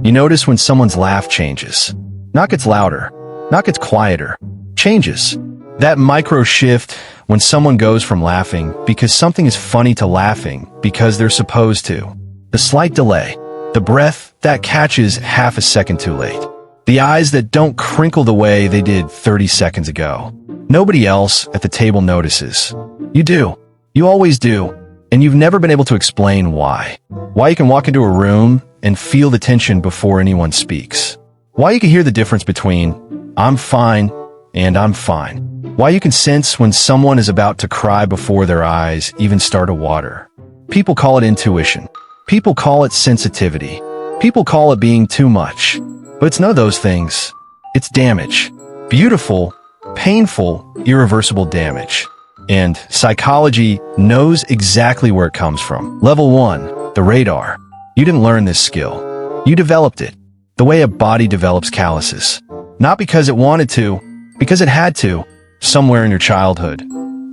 You notice when someone's laugh changes. Not gets louder, not gets quieter, changes. That micro shift when someone goes from laughing because something is funny to laughing because they're supposed to. The slight delay. The breath that catches half a second too late. The eyes that don't crinkle the way they did 30 seconds ago. Nobody else at the table notices. You do. You always do. And you've never been able to explain why. Why you can walk into a room and feel the tension before anyone speaks. Why you can hear the difference between "I'm fine" and "I'm fine." Why you can sense when someone is about to cry before their eyes even start to water. People call it intuition. People call it sensitivity. People call it being too much. But it's none of those things. It's damage. Beautiful, painful, irreversible damage. And psychology knows exactly where it comes from. Level 1, the radar. You didn't learn this skill. You developed it. The way a body develops calluses. Not because it wanted to, because it had to, somewhere in your childhood.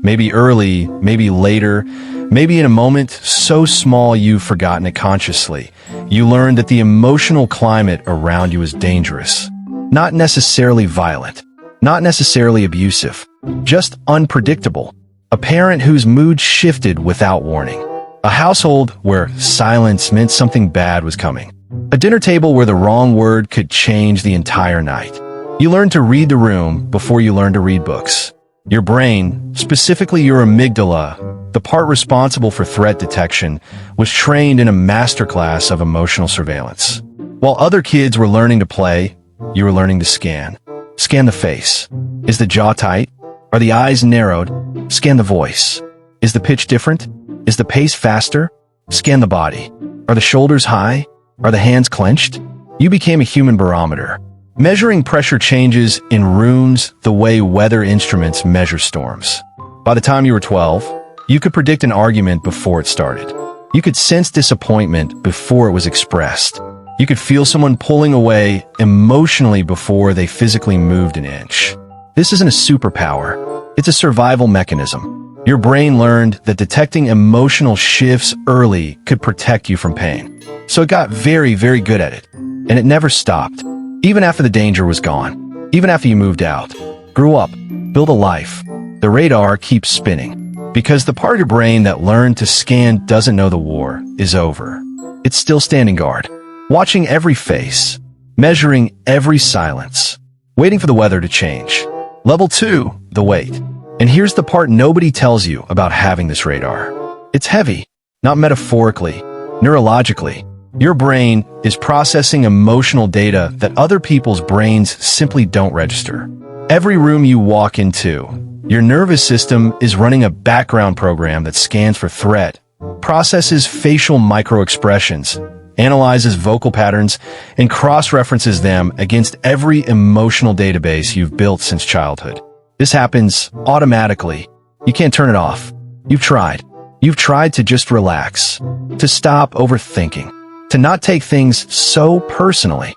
Maybe early, maybe later, maybe in a moment so small you've forgotten it consciously. You learned that the emotional climate around you is dangerous. Not necessarily violent. Not necessarily abusive. Just unpredictable. A parent whose mood shifted without warning. A household where silence meant something bad was coming. A dinner table where the wrong word could change the entire night. You learned to read the room before you learned to read books. Your brain, specifically your amygdala, the part responsible for threat detection, was trained in a masterclass of emotional surveillance. While other kids were learning to play, you were learning to scan. Scan the face. Is the jaw tight? Are the eyes narrowed? Scan the voice. Is the pitch different? Is the pace faster? Scan the body. Are the shoulders high? Are the hands clenched? You became a human barometer, measuring pressure changes in rooms the way weather instruments measure storms. By the time you were 12, you could predict an argument before it started. You could sense disappointment before it was expressed. You could feel someone pulling away emotionally before they physically moved an inch. This isn't a superpower. It's a survival mechanism. Your brain learned that detecting emotional shifts early could protect you from pain. So it got very, very good at it. And it never stopped. Even after the danger was gone. Even after you moved out. Grew up. Built a life. The radar keeps spinning. Because the part of your brain that learned to scan doesn't know the war is over. It's still standing guard. Watching every face. Measuring every silence. Waiting for the weather to change. Level 2, the wait. And here's the part nobody tells you about having this radar. It's heavy. Not metaphorically. Neurologically. Your brain is processing emotional data that other people's brains simply don't register. Every room you walk into, your nervous system is running a background program that scans for threat, processes facial microexpressions, analyzes vocal patterns, and cross-references them against every emotional database you've built since childhood. This happens automatically. You can't turn it off. You've tried. You've tried to just relax, to stop overthinking, to not take things so personally.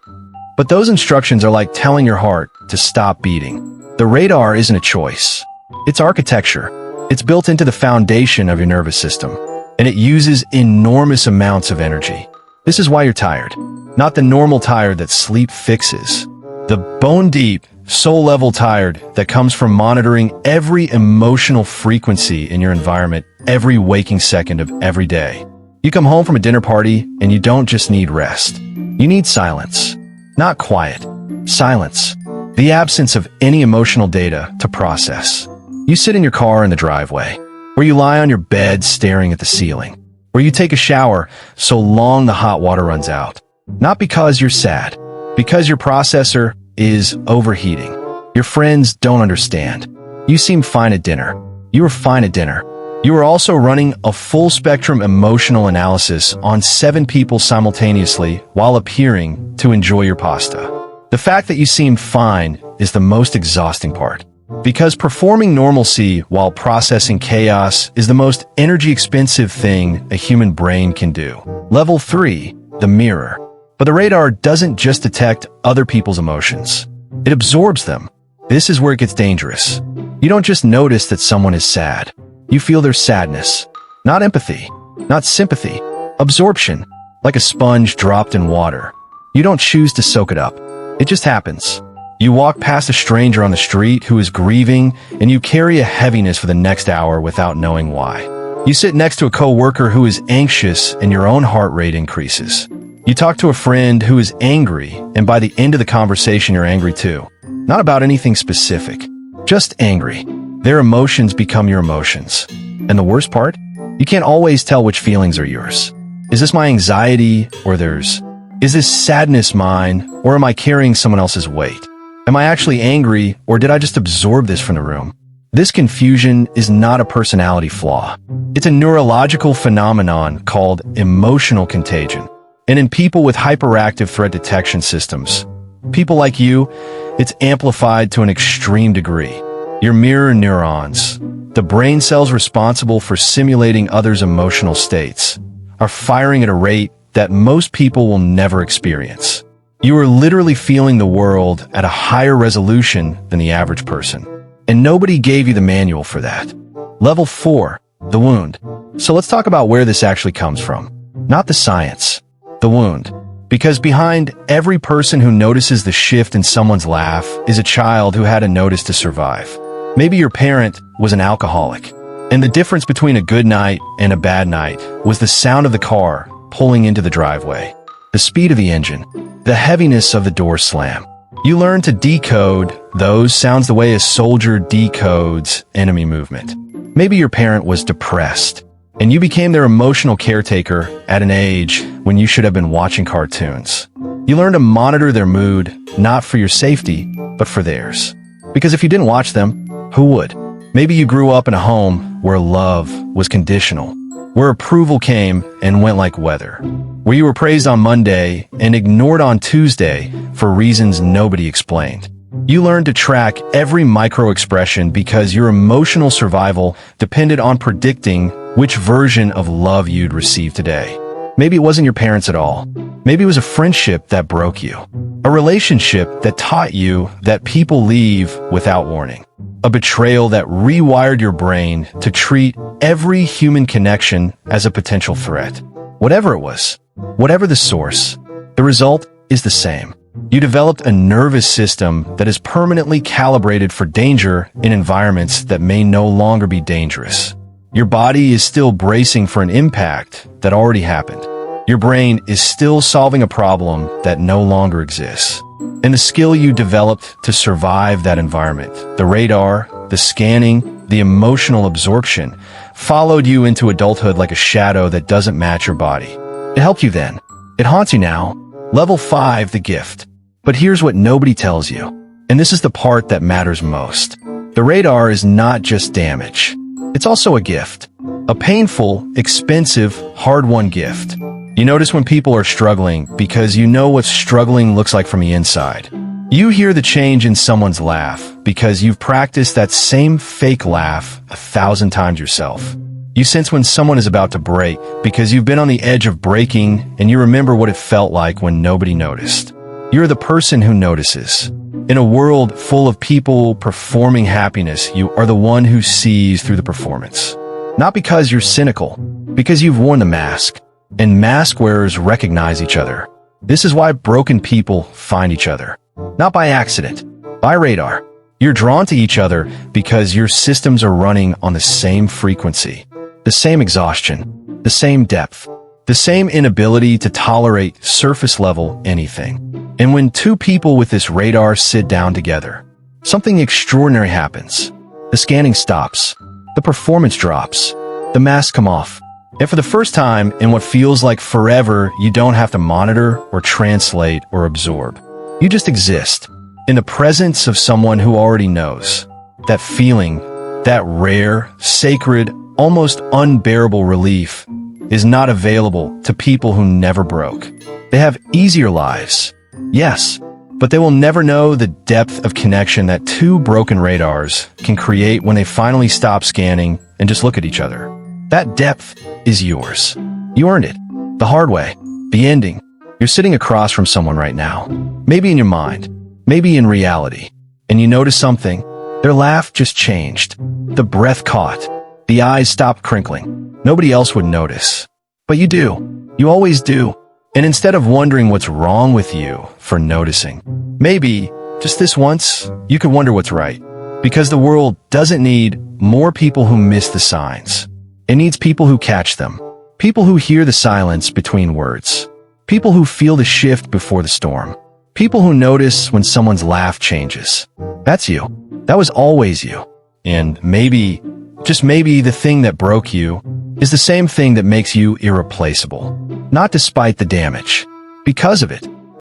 But those instructions are like telling your heart to stop beating. The radar isn't a choice. It's architecture. It's built into the foundation of your nervous system, and it uses enormous amounts of energy. This is why you're tired. Not the normal tired that sleep fixes. The bone-deep, soul-level tired that comes from monitoring every emotional frequency in your environment every waking second of every day. You come home from a dinner party and you don't just need rest. You need silence. Not quiet. Silence. The absence of any emotional data to process. You sit in your car in the driveway, or you lie on your bed staring at the ceiling, or you take a shower so long the hot water runs out. Not because you're sad, because your processor is overheating. Your friends don't understand. You seem fine at dinner. You were fine at dinner. You were also running a full-spectrum emotional analysis on 7 people simultaneously while appearing to enjoy your pasta. The fact that you seem fine is the most exhausting part. Because performing normalcy while processing chaos is the most energy-expensive thing a human brain can do. Level 3, the mirror. But the radar doesn't just detect other people's emotions. It absorbs them. This is where it gets dangerous. You don't just notice that someone is sad. You feel their sadness. Not empathy. Not sympathy. Absorption. Like a sponge dropped in water. You don't choose to soak it up. It just happens. You walk past a stranger on the street who is grieving, and you carry a heaviness for the next hour without knowing why. You sit next to a coworker who is anxious, and your own heart rate increases. You talk to a friend who is angry, and by the end of the conversation, you're angry too. Not about anything specific, just angry. Their emotions become your emotions. And the worst part? You can't always tell which feelings are yours. Is this my anxiety or theirs? Is this sadness mine, or am I carrying someone else's weight? Am I actually angry, or did I just absorb this from the room? This confusion is not a personality flaw. It's a neurological phenomenon called emotional contagion. And in people with hyperactive threat detection systems, people like you, it's amplified to an extreme degree. Your mirror neurons, the brain cells responsible for simulating others' emotional states, are firing at a rate that most people will never experience. You are literally feeling the world at a higher resolution than the average person. And nobody gave you the manual for that. Level 4, the wound. So let's talk about where this actually comes from. Not the science, the wound. Because behind every person who notices the shift in someone's laugh is a child who had a notice to survive. Maybe your parent was an alcoholic, and the difference between a good night and a bad night was the sound of the car pulling into the driveway, the speed of the engine, the heaviness of the door slam. You learn to decode those sounds the way a soldier decodes enemy movement. Maybe your parent was depressed, and you became their emotional caretaker at an age when you should have been watching cartoons. You learn to monitor their mood, not for your safety, but for theirs. Because if you didn't watch them, who would? Maybe you grew up in a home where love was conditional, where approval came and went like weather, where you were praised on Monday and ignored on Tuesday for reasons nobody explained. You learned to track every micro-expression because your emotional survival depended on predicting which version of love you'd receive today. Maybe it wasn't your parents at all. Maybe it was a friendship that broke you, a relationship that taught you that people leave without warning, a betrayal that rewired your brain to treat every human connection as a potential threat. Whatever it was, whatever the source, the result is the same. You developed a nervous system that is permanently calibrated for danger in environments that may no longer be dangerous. Your body is still bracing for an impact that already happened. Your brain is still solving a problem that no longer exists. And the skill you developed to survive that environment, the radar, the scanning, the emotional absorption, followed you into adulthood like a shadow that doesn't match your body. It helped you then. It haunts you now. Level 5, the gift. But here's what nobody tells you, and this is the part that matters most. The radar is not just damage. It's also a gift. A painful, expensive, hard-won gift. You notice when people are struggling because you know what struggling looks like from the inside. You hear the change in someone's laugh because you've practiced that same fake laugh 1,000 times yourself. You sense when someone is about to break because you've been on the edge of breaking and you remember what it felt like when nobody noticed. You're the person who notices. In a world full of people performing happiness, you are the one who sees through the performance. Not because you're cynical, because you've worn the mask. And mask wearers recognize each other. This is why broken people find each other. Not by accident, by radar. You're drawn to each other because your systems are running on the same frequency, the same exhaustion, the same depth, the same inability to tolerate surface-level anything. And when two people with this radar sit down together, something extraordinary happens. The scanning stops, the performance drops, the masks come off. And for the first time in what feels like forever, you don't have to monitor or translate or absorb. You just exist in the presence of someone who already knows. That feeling, that rare, sacred, almost unbearable relief is not available to people who never broke. They have easier lives, yes, but they will never know the depth of connection that two broken radars can create when they finally stop scanning and just look at each other. That depth is yours. You earned it. The hard way. The ending. You're sitting across from someone right now. Maybe in your mind. Maybe in reality. And you notice something. Their laugh just changed. The breath caught. The eyes stopped crinkling. Nobody else would notice. But you do. You always do. And instead of wondering what's wrong with you for noticing, maybe, just this once, you could wonder what's right. Because the world doesn't need more people who miss the signs. It needs people who catch them. People who hear the silence between words. People who feel the shift before the storm. People who notice when someone's laugh changes. That's you. That was always you. And maybe, just maybe, the thing that broke you is the same thing that makes you irreplaceable. Not despite the damage. Because of it.